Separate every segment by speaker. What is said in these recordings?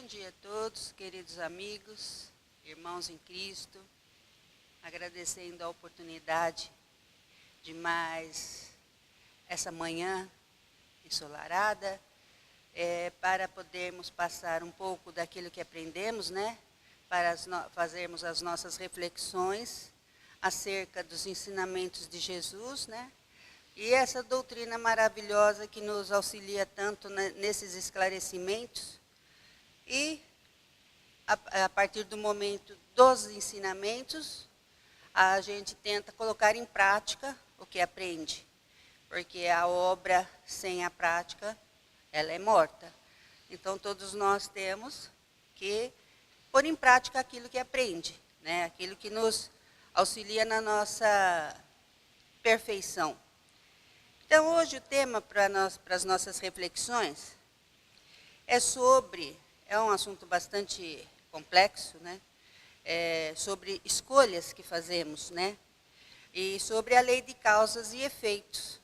Speaker 1: dia a todos, queridos amigos, irmãos em Cristo, agradecendo a oportunidade de mais essa manhã ensolarada, para podermos passar um pouco daquilo que aprendemos, né? Para fazermos as nossas reflexões acerca dos ensinamentos de Jesus, né? E essa doutrina maravilhosa que nos auxilia tanto nesses esclarecimentos. E, a partir do momento dos ensinamentos, a gente tenta colocar em prática o que aprende. Porque a obra sem a prática, ela é morta. Então, todos nós temos que pôr em prática aquilo que aprende, né? Aquilo que nos auxilia na nossa perfeição. Então, hoje o tema para as nossas reflexões é um assunto bastante complexo, né? Sobre escolhas que fazemos, né? E sobre a lei de causas e efeitos.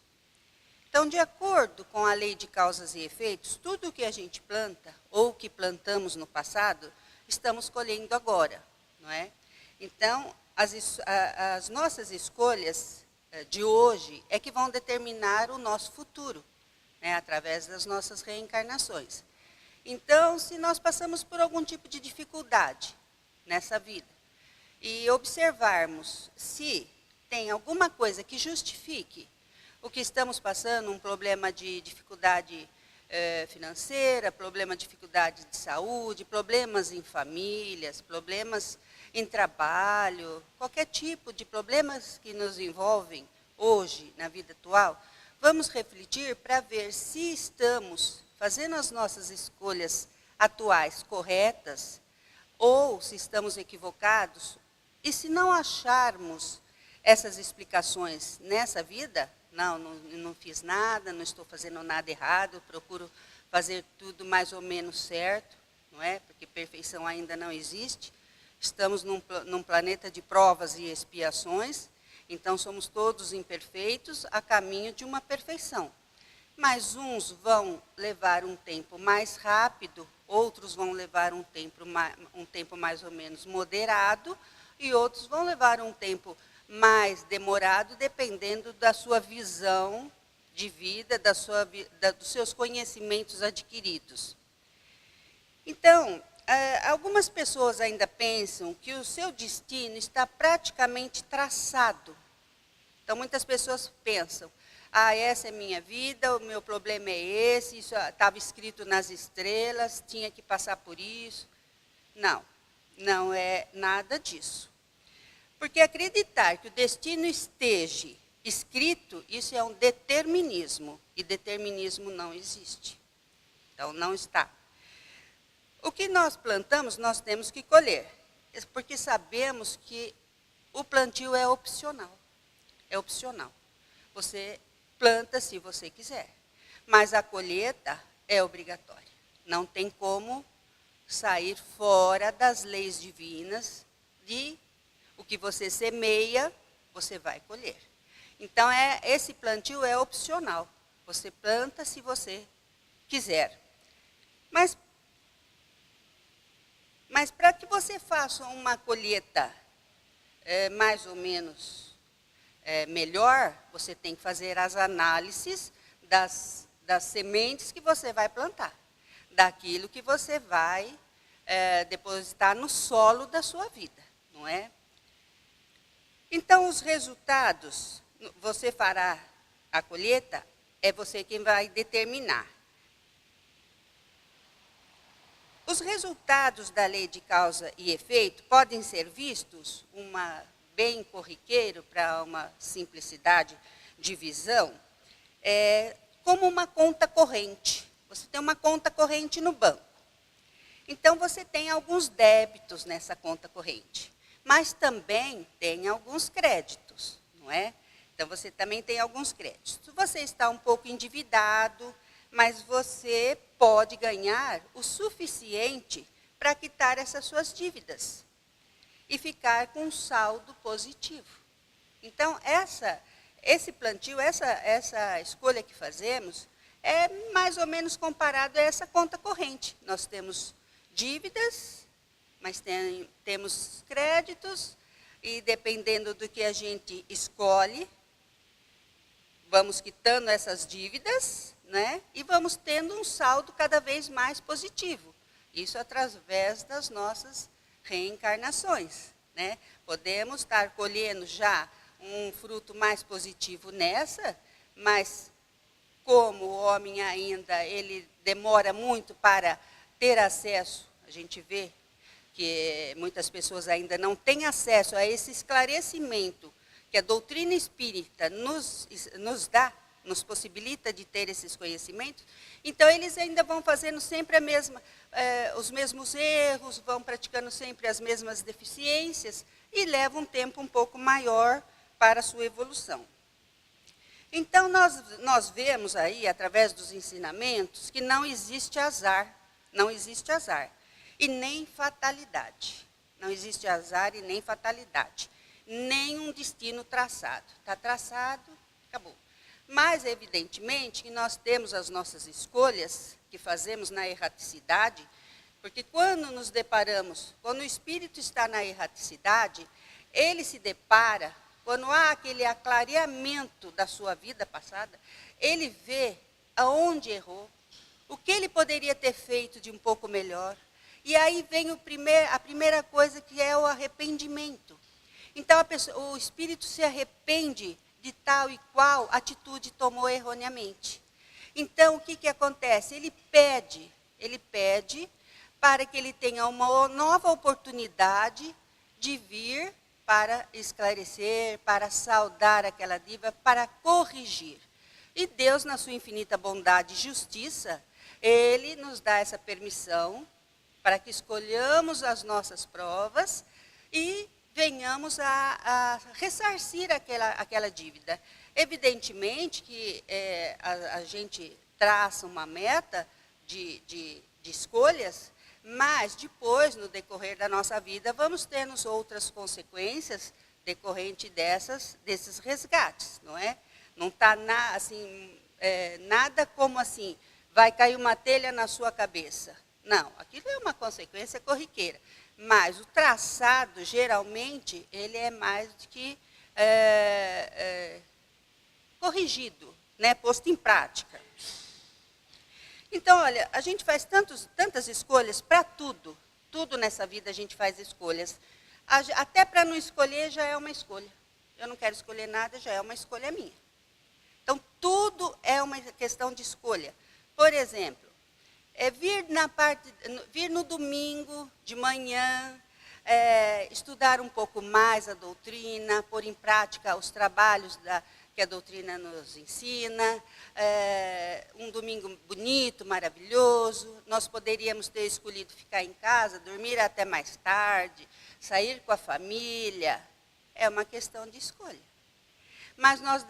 Speaker 1: Então, de acordo com a lei de causas e efeitos, tudo o que a gente planta, ou que plantamos no passado, estamos colhendo agora, não é? Então, as nossas escolhas de hoje é que vão determinar o nosso futuro, né, através das nossas reencarnações. Então, se nós passamos por algum tipo de dificuldade nessa vida, e observarmos se tem alguma coisa que justifique o que estamos passando, um problema de dificuldade financeira, problema de dificuldade de saúde, problemas em famílias, problemas em trabalho, qualquer tipo de problemas que nos envolvem hoje, na vida atual, vamos refletir para ver se estamos fazendo as nossas escolhas atuais corretas, ou se estamos equivocados, e se não acharmos essas explicações nessa vida, não fiz nada, não estou fazendo nada errado, procuro fazer tudo mais ou menos certo, não é? Porque perfeição ainda não existe. Estamos num planeta de provas e expiações, então somos todos imperfeitos a caminho de uma perfeição. Mas uns vão levar um tempo mais rápido, outros vão levar um tempo mais ou menos moderado, e outros vão levar um tempo mais demorado, dependendo da sua visão de vida, dos seus conhecimentos adquiridos. Então, algumas pessoas ainda pensam que o seu destino está praticamente traçado. Então, muitas pessoas pensam, essa é minha vida, o meu problema é esse, isso estava escrito nas estrelas, tinha que passar por isso. Não, não é nada disso. Porque acreditar que o destino esteja escrito, isso é um determinismo, e determinismo não existe. Então, não está. O que nós plantamos, nós temos que colher, porque sabemos que o plantio é opcional. É opcional. Você planta se você quiser, mas a colheita é obrigatória. Não tem como sair fora das leis divinas de o que você semeia, você vai colher. Então, esse plantio é opcional. Você planta se você quiser. Mas para que você faça uma colheita mais ou menos melhor, você tem que fazer as análises das sementes que você vai plantar, daquilo que você vai depositar no solo da sua vida, não é? Então, os resultados, você fará a colheita, é você quem vai determinar. Os resultados da lei de causa e efeito podem ser vistos, bem corriqueiro para uma simplicidade de visão, como uma conta corrente. Você tem uma conta corrente no banco. Então, você tem alguns débitos nessa conta corrente, mas também tem alguns créditos, não é? Então, você também tem alguns créditos. Você está um pouco endividado, mas você pode ganhar o suficiente para quitar essas suas dívidas e ficar com um saldo positivo. Então, esse plantio, essa escolha que fazemos, é mais ou menos comparado a essa conta corrente. Nós temos dívidas, mas temos créditos, e dependendo do que a gente escolhe, vamos quitando essas dívidas, né? E vamos tendo um saldo cada vez mais positivo. Isso através das nossas reencarnações, né? Podemos estar colhendo já um fruto mais positivo nessa, mas como o homem ainda ele demora muito para ter acesso, a gente vê que muitas pessoas ainda não têm acesso a esse esclarecimento que a doutrina espírita nos dá, nos possibilita de ter esses conhecimentos, então eles ainda vão fazendo sempre os mesmos erros, vão praticando sempre as mesmas deficiências e leva um tempo um pouco maior para a sua evolução. Então, nós vemos aí, através dos ensinamentos, que não existe azar, e nem fatalidade. Não existe azar e nem fatalidade, nem um destino traçado. Está traçado, acabou. Mas, evidentemente, que nós temos as nossas escolhas, que fazemos na erraticidade, porque quando nos deparamos, quando o espírito está na erraticidade, ele se depara. Quando há aquele aclareamento da sua vida passada, ele vê aonde errou, o que ele poderia ter feito de um pouco melhor. E aí vem a primeira coisa, que é o arrependimento. Então, o espírito se arrepende de tal e qual atitude tomou erroneamente. Então, o que acontece? Ele pede para que ele tenha uma nova oportunidade de vir para esclarecer, para saldar aquela dívida, para corrigir. E Deus, na sua infinita bondade e justiça, Ele nos dá essa permissão para que escolhamos as nossas provas e venhamos a ressarcir aquela dívida. Evidentemente que a gente traça uma meta de escolhas, mas depois, no decorrer da nossa vida, vamos ter outras consequências decorrente desses resgates, não é? Não está nada como assim, vai cair uma telha na sua cabeça. Não, aquilo é uma consequência corriqueira. Mas o traçado, geralmente, ele é mais do que corrigido, né? Posto em prática. Então, olha, a gente faz tantas escolhas para tudo. Tudo nessa vida a gente faz escolhas. Até para não escolher já é uma escolha. Eu não quero escolher nada, já é uma escolha minha. Então, tudo é uma questão de escolha. Por exemplo, vir no domingo de manhã, estudar um pouco mais a doutrina, pôr em prática os trabalhos que a doutrina nos ensina, um domingo bonito, maravilhoso. Nós poderíamos ter escolhido ficar em casa, dormir até mais tarde, sair com a família. É uma questão de escolha. Mas nós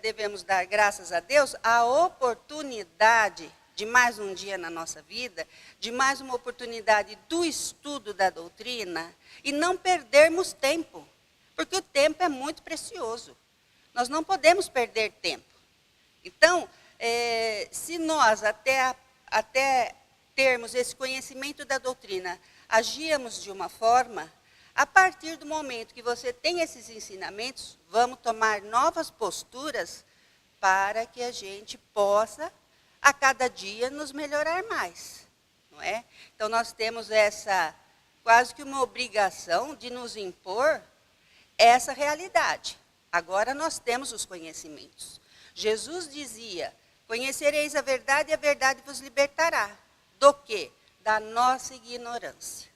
Speaker 1: devemos dar graças a Deus a oportunidade de mais um dia na nossa vida, de mais uma oportunidade do estudo da doutrina, e não perdermos tempo, porque o tempo é muito precioso. Nós não podemos perder tempo. Então, se nós, até termos esse conhecimento da doutrina, agíamos de uma forma, a partir do momento que você tem esses ensinamentos, vamos tomar novas posturas para que a gente possa, a cada dia, nos melhorar mais. Não é? Então, nós temos quase que uma obrigação de nos impor essa realidade. Agora nós temos os conhecimentos. Jesus dizia, conhecereis a verdade e a verdade vos libertará. Do quê? Da nossa ignorância.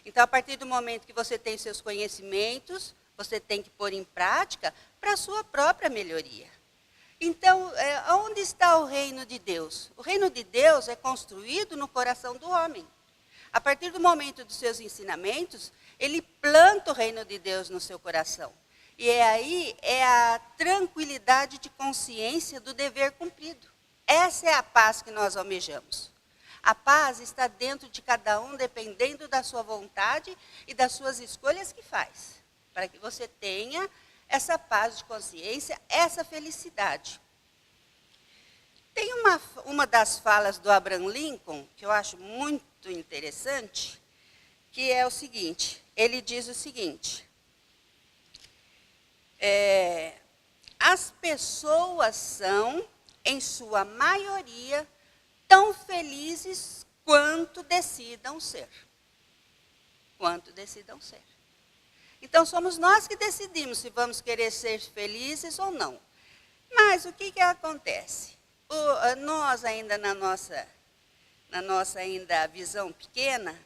Speaker 1: Então, a partir do momento que você tem seus conhecimentos, você tem que pôr em prática para a sua própria melhoria. Então, onde está o reino de Deus? O reino de Deus é construído no coração do homem. A partir do momento dos seus ensinamentos, ele planta o reino de Deus no seu coração. E aí é a tranquilidade de consciência do dever cumprido. Essa é a paz que nós almejamos. A paz está dentro de cada um, dependendo da sua vontade e das suas escolhas que faz. Para que você tenha essa paz de consciência, essa felicidade. Tem uma das falas do Abraham Lincoln, que eu acho muito interessante, que é o seguinte, ele diz o seguinte, as pessoas são, em sua maioria, tão felizes quanto decidam ser. Quanto decidam ser. Então, somos nós que decidimos se vamos querer ser felizes ou não. Mas o que acontece? Nós ainda na nossa ainda visão pequena,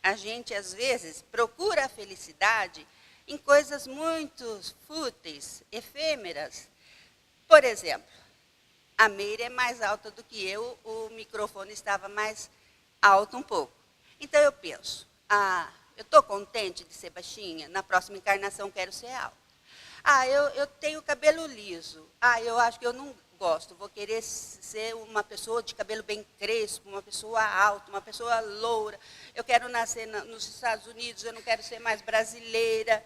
Speaker 1: a gente às vezes procura a felicidade em coisas muito fúteis, efêmeras. Por exemplo, a Meire é mais alta do que eu, o microfone estava mais alto um pouco. Então eu penso, eu estou contente de ser baixinha, na próxima encarnação quero ser alta. Eu tenho cabelo liso, eu acho que eu não gosto, vou querer ser uma pessoa de cabelo bem crespo, uma pessoa alta, uma pessoa loura. Eu quero nascer nos Estados Unidos, eu não quero ser mais brasileira.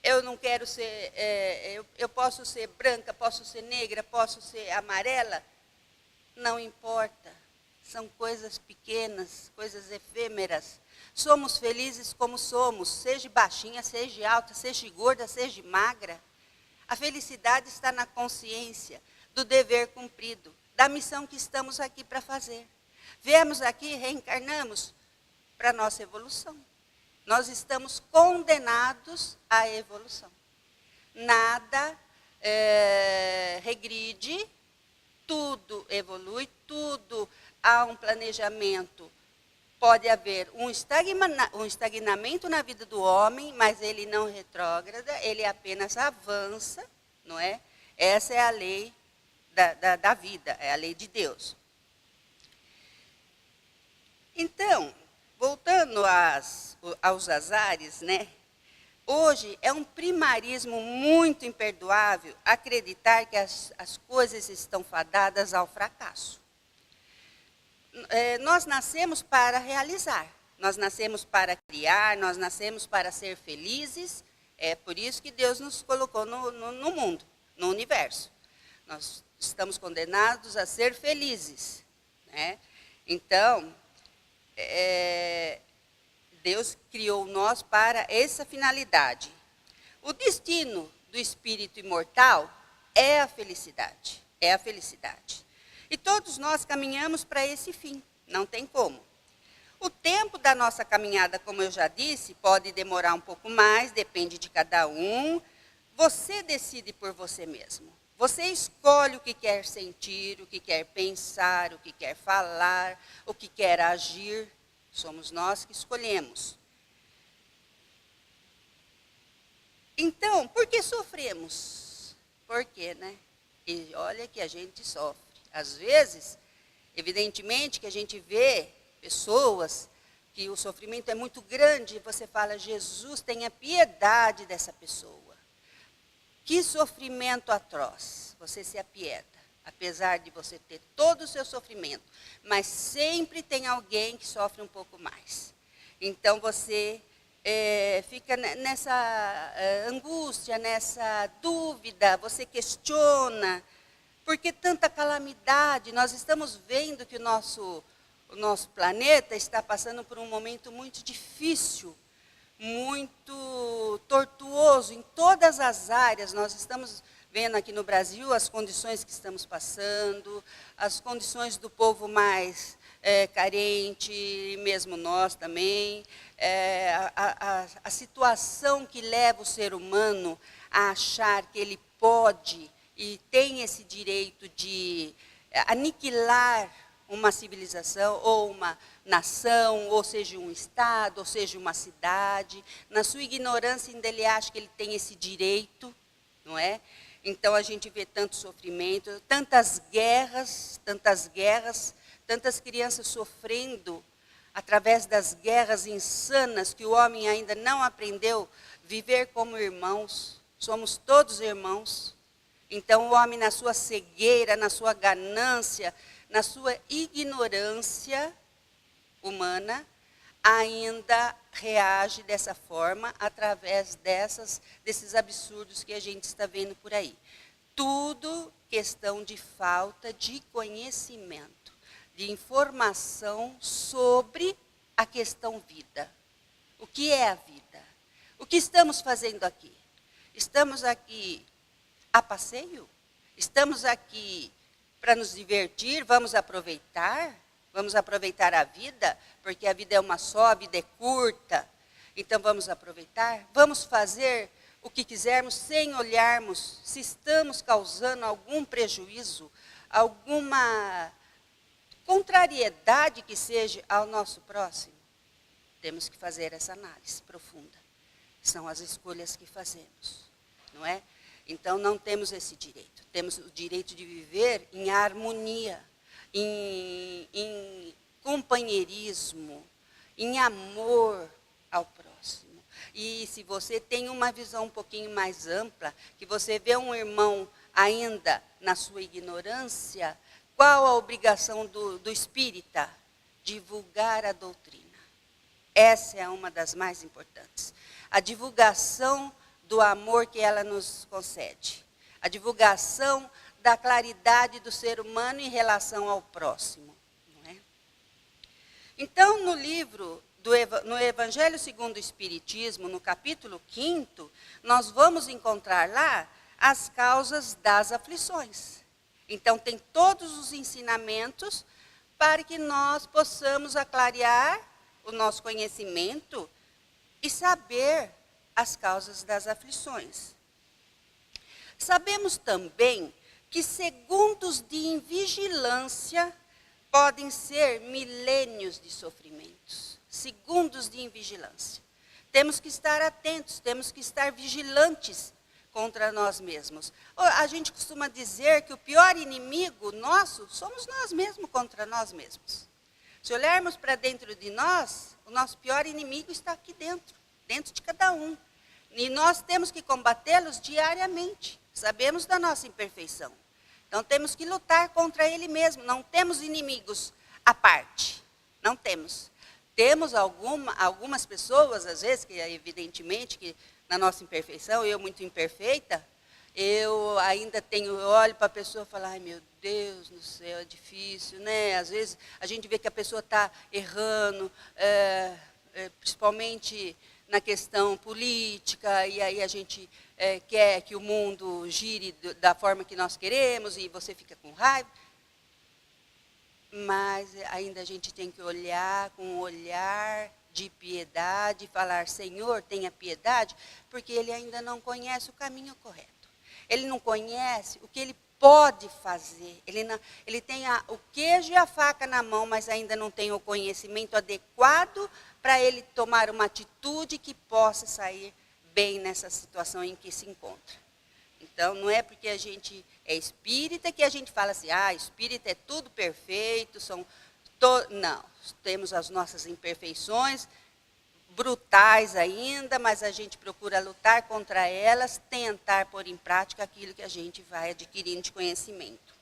Speaker 1: Eu não quero ser, eu posso ser branca, posso ser negra, posso ser amarela. Não importa, são coisas pequenas, coisas efêmeras. Somos felizes como somos, seja baixinha, seja alta, seja gorda, seja magra. A felicidade está na consciência do dever cumprido, da missão que estamos aqui para fazer. Viemos aqui, reencarnamos para a nossa evolução. Nós estamos condenados à evolução. Nada regride, tudo evolui, tudo há um planejamento. Pode haver um estagnamento na vida do homem, mas ele não retrógrada, ele apenas avança, não é? Essa é a lei da vida, é a lei de Deus. Então, voltando aos azares, né? Hoje é um primarismo muito imperdoável acreditar que as coisas estão fadadas ao fracasso. Nós nascemos para realizar, nós nascemos para criar, nós nascemos para ser felizes. É por isso que Deus nos colocou no mundo, no universo. Nós estamos condenados a ser felizes, né? Então, Deus criou nós para essa finalidade. O destino do espírito imortal é a felicidade, é a felicidade. E todos nós caminhamos para esse fim, não tem como. O tempo da nossa caminhada, como eu já disse, pode demorar um pouco mais, depende de cada um. Você decide por você mesmo. Você escolhe o que quer sentir, o que quer pensar, o que quer falar, o que quer agir. Somos nós que escolhemos. Então, por que sofremos? Por quê, né? E olha que a gente sofre. Às vezes, evidentemente que a gente vê pessoas que o sofrimento é muito grande, e você fala, Jesus, tenha piedade dessa pessoa. Que sofrimento atroz, você se apieda, apesar de você ter todo o seu sofrimento, mas sempre tem alguém que sofre um pouco mais. Então você fica nessa angústia, nessa dúvida, você questiona, por que tanta calamidade? Nós estamos vendo que o nosso planeta está passando por um momento muito difícil, muito tortuoso em todas as áreas. Nós estamos vendo aqui no Brasil as condições que estamos passando, as condições do povo mais carente, mesmo nós também, a situação que leva o ser humano a achar que ele pode e tem esse direito de aniquilar uma civilização ou uma nação, ou seja, um estado, ou seja, uma cidade. Na sua ignorância, ainda ele acha que ele tem esse direito, não é? Então, a gente vê tanto sofrimento, tantas guerras, tantas crianças sofrendo através das guerras insanas que o homem ainda não aprendeu a viver como irmãos. Somos todos irmãos. Então, o homem, na sua cegueira, na sua ganância, na sua ignorância humana, ainda reage dessa forma através desses absurdos que a gente está vendo por aí. tudo questão de falta de conhecimento, de informação sobre a questão vida. O que é a vida? O que estamos fazendo aqui? Estamos aqui a passeio? Estamos aqui para nos divertir? Vamos aproveitar? Vamos aproveitar a vida? Porque a vida é uma só, a vida é curta. Então vamos aproveitar? Vamos fazer o que quisermos sem olharmos se estamos causando algum prejuízo, alguma contrariedade que seja ao nosso próximo? Temos que fazer essa análise profunda. São as escolhas que fazemos, não é? Então não temos esse direito. Temos o direito de viver em harmonia, em companheirismo, em amor ao próximo. E se você tem uma visão um pouquinho mais ampla, que você vê um irmão ainda na sua ignorância, qual a obrigação do espírita? Divulgar a doutrina. Essa é uma das mais importantes. A divulgação do amor que ela nos concede. A divulgação da claridade do ser humano em relação ao próximo. Não é? Então, no livro, no Evangelho segundo o Espiritismo, no capítulo 5º, nós vamos encontrar lá as causas das aflições. Então, tem todos os ensinamentos para que nós possamos aclarear o nosso conhecimento e saber as causas das aflições. Sabemos também que segundos de invigilância podem ser milênios de sofrimentos. Segundos de invigilância. Temos que estar atentos, temos que estar vigilantes contra nós mesmos. A gente costuma dizer que o pior inimigo nosso somos nós mesmos contra nós mesmos. Se olharmos para dentro de nós, o nosso pior inimigo está aqui dentro de cada um. E nós temos que combatê-los diariamente. Sabemos da nossa imperfeição. Então temos que lutar contra ele mesmo. Não temos inimigos à parte. Não temos. Temos algumas pessoas, às vezes, que evidentemente que na nossa imperfeição, eu muito imperfeita, eu ainda eu olho para a pessoa e falo, ai meu Deus do céu, é difícil, né? Às vezes a gente vê que a pessoa está errando, principalmente na questão política, e aí a gente quer que o mundo gire da forma que nós queremos, e você fica com raiva. Mas ainda a gente tem que olhar com um olhar de piedade, e falar, Senhor, tenha piedade, porque ele ainda não conhece o caminho correto. Ele não conhece o que ele pode fazer. Ele tem o queijo e a faca na mão, mas ainda não tem o conhecimento adequado para ele tomar uma atitude que possa sair bem nessa situação em que se encontra. Então, não é porque a gente é espírita que a gente fala assim, espírita é tudo perfeito, não, temos as nossas imperfeições, brutais ainda, mas a gente procura lutar contra elas, tentar pôr em prática aquilo que a gente vai adquirindo de conhecimento.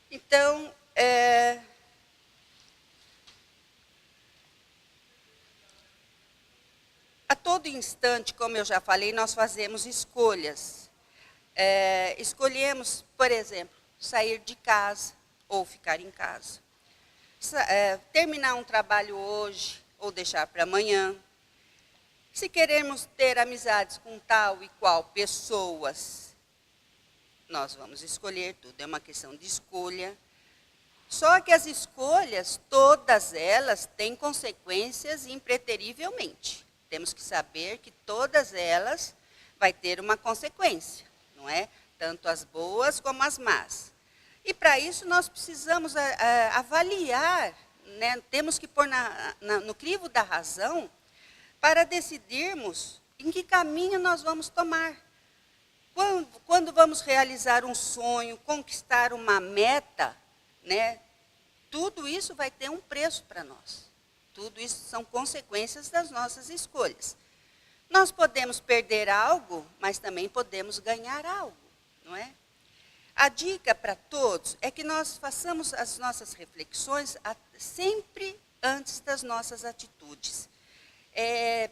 Speaker 1: Então, a todo instante, como eu já falei, nós fazemos escolhas. Escolhemos, por exemplo, sair de casa ou ficar em casa. Terminar um trabalho hoje ou deixar para amanhã. Se queremos ter amizades com tal e qual pessoas, nós vamos escolher, tudo é uma questão de escolha. Só que as escolhas, todas elas, têm consequências impreterivelmente. Temos que saber que todas elas vai ter uma consequência, não é? Tanto as boas como as más. E para isso nós precisamos avaliar, né? Temos que pôr no crivo da razão para decidirmos em que caminho nós vamos tomar. Quando vamos realizar um sonho, conquistar uma meta, né? Tudo isso vai ter um preço para nós. Tudo isso são consequências das nossas escolhas. Nós podemos perder algo, mas também podemos ganhar algo, não é? A dica para todos é que nós façamos as nossas reflexões sempre antes das nossas atitudes.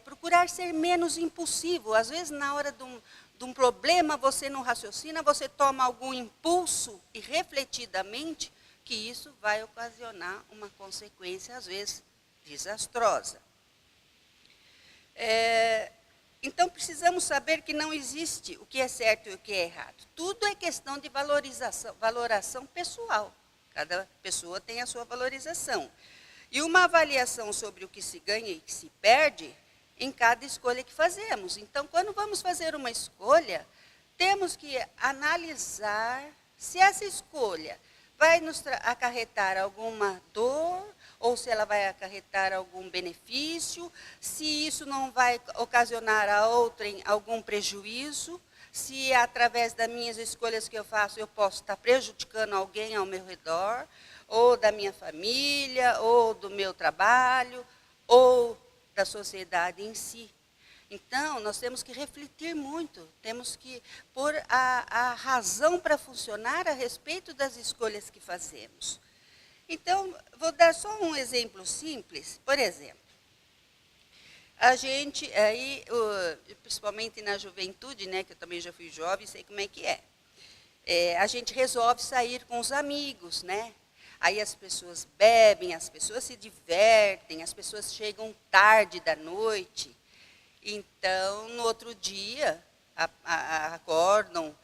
Speaker 1: Procurar ser menos impulsivo. Às vezes, na hora de um problema, você não raciocina, você toma algum impulso e refletidamente, que isso vai ocasionar uma consequência, às vezes, desastrosa. Então, precisamos saber que não existe o que é certo e o que é errado. Tudo é questão de valoração pessoal. Cada pessoa tem a sua valorização. E uma avaliação sobre o que se ganha e o que se perde em cada escolha que fazemos. Então, quando vamos fazer uma escolha, temos que analisar se essa escolha vai nos acarretar alguma dor, ou se ela vai acarretar algum benefício, se isso não vai ocasionar a outrem algum prejuízo, se através das minhas escolhas que eu faço eu posso estar prejudicando alguém ao meu redor, ou da minha família, ou do meu trabalho, ou da sociedade em si. Então, nós temos que refletir muito, temos que pôr a razão para funcionar a respeito das escolhas que fazemos. Então, vou dar só um exemplo simples. Por exemplo, a gente, aí, principalmente na juventude, né, que eu também já fui jovem, sei como é que é. A gente resolve sair com os amigos, né? Aí as pessoas bebem, as pessoas se divertem, as pessoas chegam tarde da noite. Então, no outro dia, acordam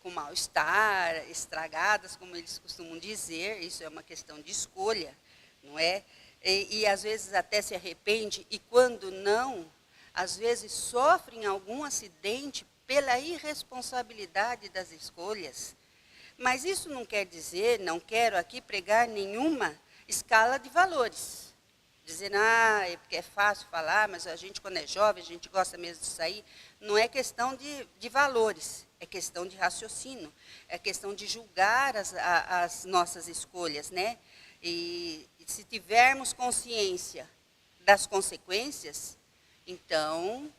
Speaker 1: com mal-estar, estragadas, como eles costumam dizer. Isso é uma questão de escolha, não é? E às vezes até se arrepende, e quando não, às vezes sofrem algum acidente pela irresponsabilidade das escolhas. Mas isso não quer dizer, não quero aqui pregar nenhuma escala de valores. Dizendo, é porque é fácil falar, mas a gente, quando é jovem, a gente gosta mesmo de sair. Não é questão de valores, é questão de raciocínio, é questão de julgar as nossas escolhas, né? E se tivermos consciência das consequências, então,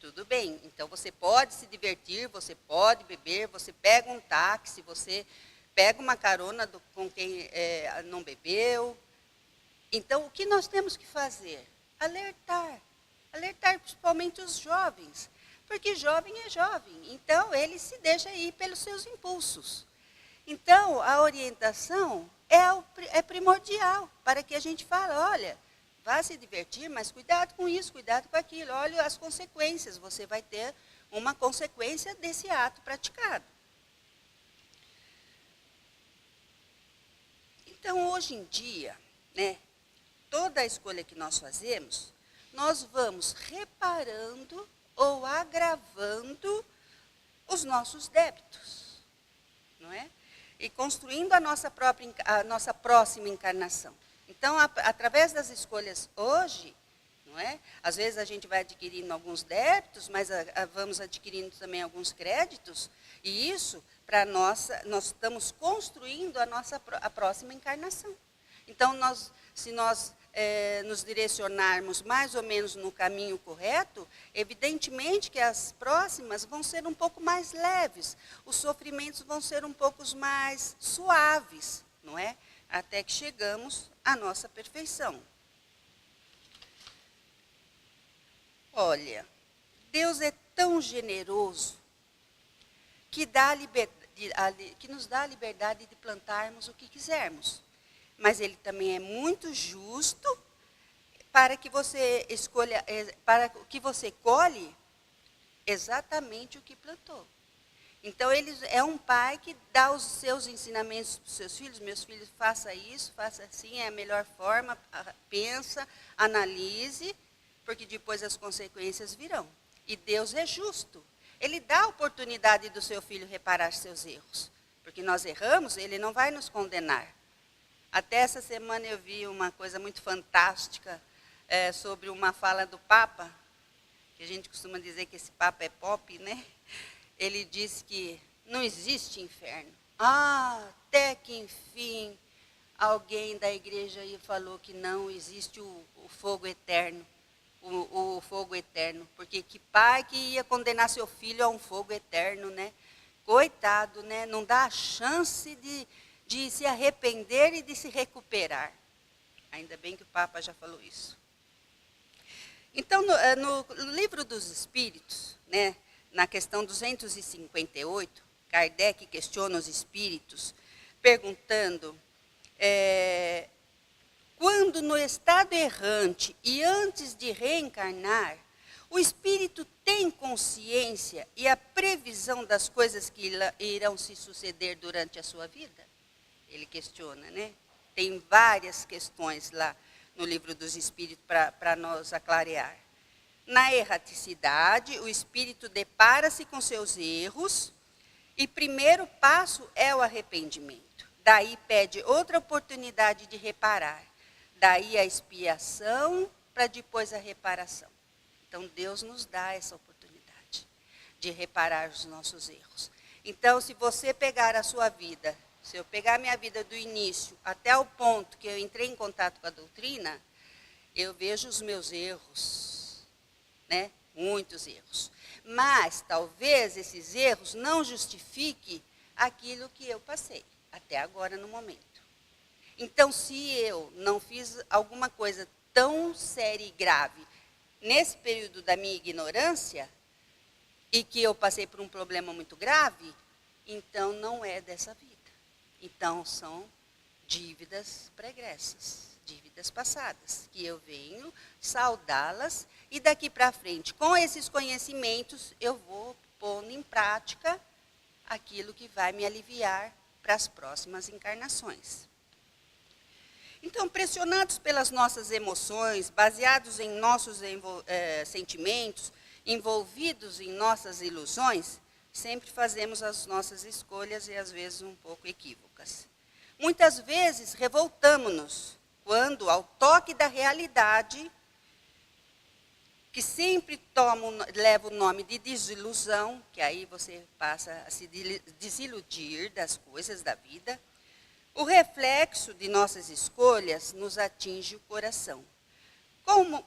Speaker 1: tudo bem. Então, você pode se divertir, você pode beber, você pega um táxi, você pega uma carona com quem não bebeu. Então, o que nós temos que fazer? Alertar. Alertar principalmente os jovens. Porque jovem é jovem. Então, ele se deixa ir pelos seus impulsos. Então, a orientação é primordial para que a gente fale, olha, vá se divertir, mas cuidado com isso, cuidado com aquilo. Olha as consequências. Você vai ter uma consequência desse ato praticado. Então, hoje em dia, né, toda a escolha que nós fazemos, nós vamos reparando ou agravando os nossos débitos, não é? E construindo a nossa próxima encarnação. Então, através das escolhas hoje, não é? Às vezes a gente vai adquirindo alguns débitos, mas vamos adquirindo também alguns créditos, e isso, nós estamos construindo a próxima encarnação. Então, se nós nos direcionarmos mais ou menos no caminho correto, evidentemente que as próximas vão ser um pouco mais leves, os sofrimentos vão ser um pouco mais suaves, não é? Até que chegamos à nossa perfeição. Olha, Deus é tão generoso que nos dá a liberdade de plantarmos o que quisermos. Mas ele também é muito justo para que você escolha, para que você colhe exatamente o que plantou. Então, ele é um pai que dá os seus ensinamentos para os seus filhos. Meus filhos, faça isso, faça assim, é a melhor forma, pensa, analise, porque depois as consequências virão. E Deus é justo. Ele dá a oportunidade do seu filho reparar seus erros. Porque nós erramos, ele não vai nos condenar. Até essa semana eu vi uma coisa muito fantástica sobre uma fala do Papa, que a gente costuma dizer que esse Papa é pop, né? Ele disse que não existe inferno. Até que enfim, alguém da igreja aí falou que não existe o fogo eterno. O fogo eterno. Porque que pai que ia condenar seu filho a um fogo eterno, né? Coitado, né? Não dá a chance de se arrepender e de se recuperar. Ainda bem que o Papa já falou isso. Então, no livro dos Espíritos, né, na questão 258, Kardec questiona os espíritos, perguntando, quando no estado errante e antes de reencarnar, o espírito tem consciência e a previsão das coisas que irão se suceder durante a sua vida? Ele questiona, né? Tem várias questões lá no Livro dos Espíritos para nos aclarear. Na erraticidade, o espírito depara-se com seus erros e primeiro passo é o arrependimento. Daí pede outra oportunidade de reparar. Daí a expiação para depois a reparação. Então, Deus nos dá essa oportunidade de reparar os nossos erros. Então, se você pegar a sua vida, se eu pegar a minha vida do início até o ponto que eu entrei em contato com a doutrina, eu vejo os meus erros, né? Muitos erros. Mas, talvez, esses erros não justifiquem aquilo que eu passei, até agora no momento. Então, se eu não fiz alguma coisa tão séria e grave nesse período da minha ignorância, e que eu passei por um problema muito grave, então não é dessa vida. Então, são dívidas pregressas, dívidas passadas, que eu venho saudá-las, e daqui para frente, com esses conhecimentos, eu vou pondo em prática aquilo que vai me aliviar para as próximas encarnações. Então, pressionados pelas nossas emoções, baseados em nossos sentimentos, envolvidos em nossas ilusões, sempre fazemos as nossas escolhas e às vezes um pouco equívocas. Muitas vezes revoltamo-nos quando, ao toque da realidade, que sempre leva o nome de desilusão, que aí você passa a se desiludir das coisas da vida, o reflexo de nossas escolhas nos atinge o coração,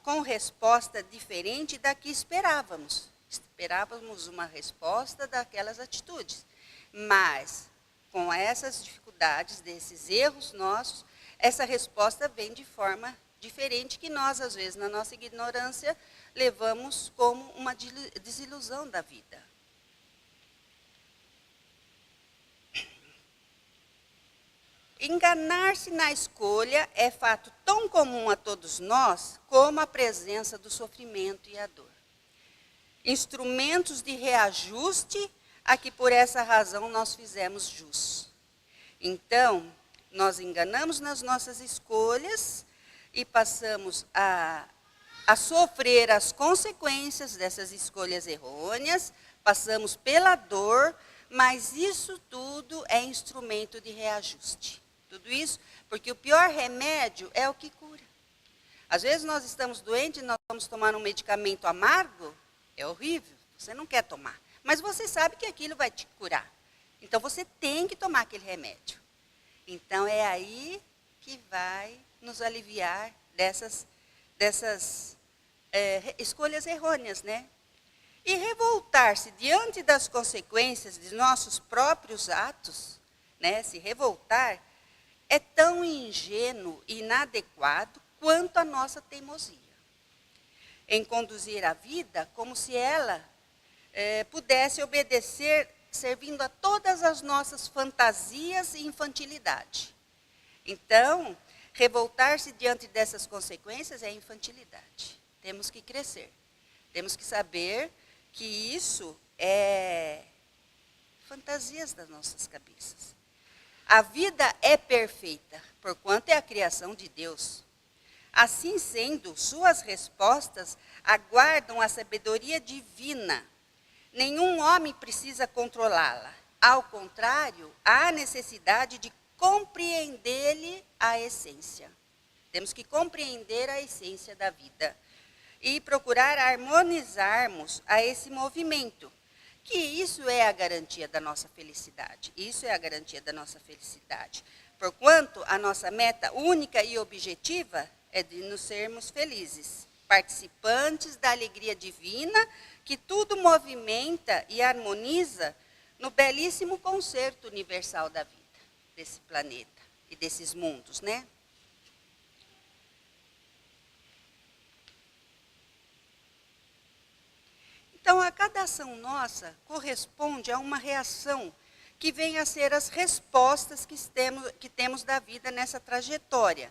Speaker 1: com resposta diferente da que esperávamos. Esperávamos uma resposta daquelas atitudes, mas com essas dificuldades, desses erros nossos, essa resposta vem de forma diferente que nós, às vezes, na nossa ignorância, levamos como uma desilusão da vida. Enganar-se na escolha é fato tão comum a todos nós como a presença do sofrimento e a dor. Instrumentos de reajuste a que por essa razão nós fizemos jus. Então, nós enganamos nas nossas escolhas e passamos a sofrer as consequências dessas escolhas errôneas, passamos pela dor, mas isso tudo é instrumento de reajuste. Tudo isso, porque o pior remédio é o que cura. Às vezes nós estamos doentes e nós vamos tomar um medicamento amargo, é horrível, você não quer tomar. Mas você sabe que aquilo vai te curar. Então você tem que tomar aquele remédio. Então é aí que vai nos aliviar dessas escolhas errôneas, né? E revoltar-se diante das consequências de nossos próprios atos, né? Se revoltar, é tão ingênuo e inadequado quanto a nossa teimosia em conduzir a vida como se ela pudesse obedecer servindo a todas as nossas fantasias e infantilidade. Então, revoltar-se diante dessas consequências é infantilidade. Temos que crescer. Temos que saber que isso é fantasias das nossas cabeças. A vida é perfeita, porquanto é a criação de Deus. Assim sendo, suas respostas aguardam a sabedoria divina. Nenhum homem precisa controlá-la. Ao contrário, há necessidade de compreender-lhe a essência. Temos que compreender a essência da vida e procurar harmonizarmos a esse movimento, que isso é a garantia da nossa felicidade. Isso é a garantia da nossa felicidade. Porquanto a nossa meta única e objetiva é de nos sermos felizes, participantes da alegria divina, que tudo movimenta e harmoniza no belíssimo concerto universal da vida, desse planeta e desses mundos, né? Então, a cada ação nossa corresponde a uma reação que vem a ser as respostas que temos da vida nessa trajetória.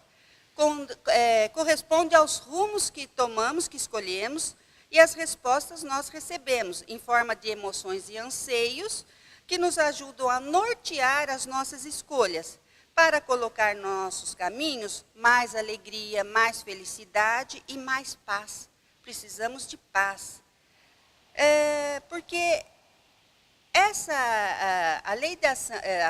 Speaker 1: Corresponde aos rumos que tomamos, que escolhemos, e as respostas nós recebemos em forma de emoções e anseios que nos ajudam a nortear as nossas escolhas, para colocar nos nossos caminhos mais alegria, mais felicidade e mais paz. Precisamos de paz. Porque a lei da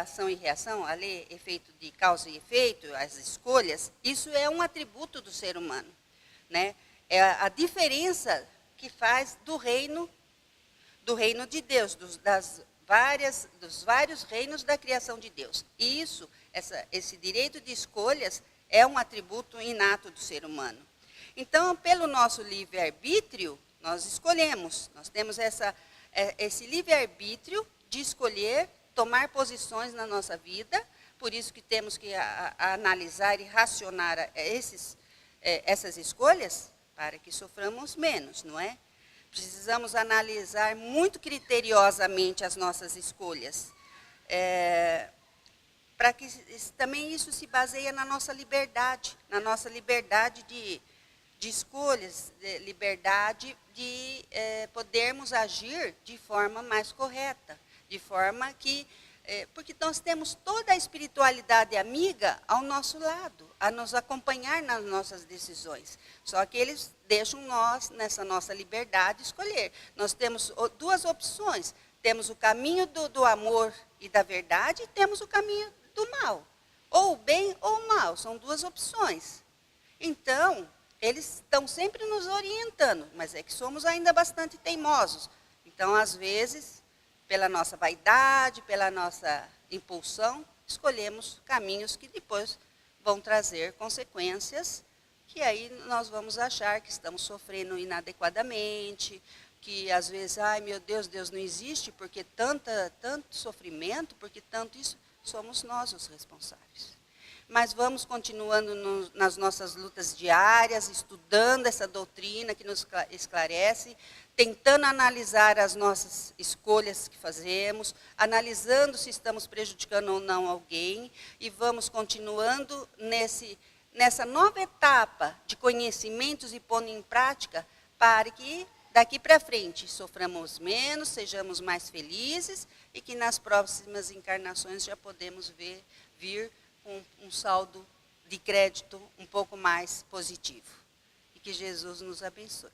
Speaker 1: ação e reação, a lei efeito de causa e efeito, as escolhas, isso é um atributo do ser humano, né? É a diferença que faz do reino de Deus, dos vários reinos da criação de Deus. E esse direito de escolhas é um atributo inato do ser humano. Então, pelo nosso livre-arbítrio, nós escolhemos, nós temos esse livre-arbítrio de escolher, tomar posições na nossa vida, por isso que temos que analisar e racionar essas escolhas, para que soframos menos, não é? Precisamos analisar muito criteriosamente as nossas escolhas, para que também isso se baseie na nossa liberdade de escolhas, liberdade de podermos agir de forma mais correta, de forma que, porque nós temos toda a espiritualidade amiga ao nosso lado, a nos acompanhar nas nossas decisões. Só que eles deixam nós, nessa nossa liberdade, escolher. Nós temos duas opções, temos o caminho do amor e da verdade, e temos o caminho do mal. Ou o bem ou o mal, são duas opções. Então, eles estão sempre nos orientando, mas é que somos ainda bastante teimosos. Então, às vezes, pela nossa vaidade, pela nossa impulsão, escolhemos caminhos que depois vão trazer consequências, que aí nós vamos achar que estamos sofrendo inadequadamente, que às vezes, ai meu Deus, Deus não existe, porque tanto sofrimento, porque tanto isso, somos nós os responsáveis. Mas vamos continuando nas nossas lutas diárias, estudando essa doutrina que nos esclarece, tentando analisar as nossas escolhas que fazemos, analisando se estamos prejudicando ou não alguém, e vamos continuando nessa nova etapa de conhecimentos e pondo em prática, para que daqui para frente soframos menos, sejamos mais felizes, e que nas próximas encarnações já podemos vir com um saldo de crédito um pouco mais positivo. E que Jesus nos abençoe.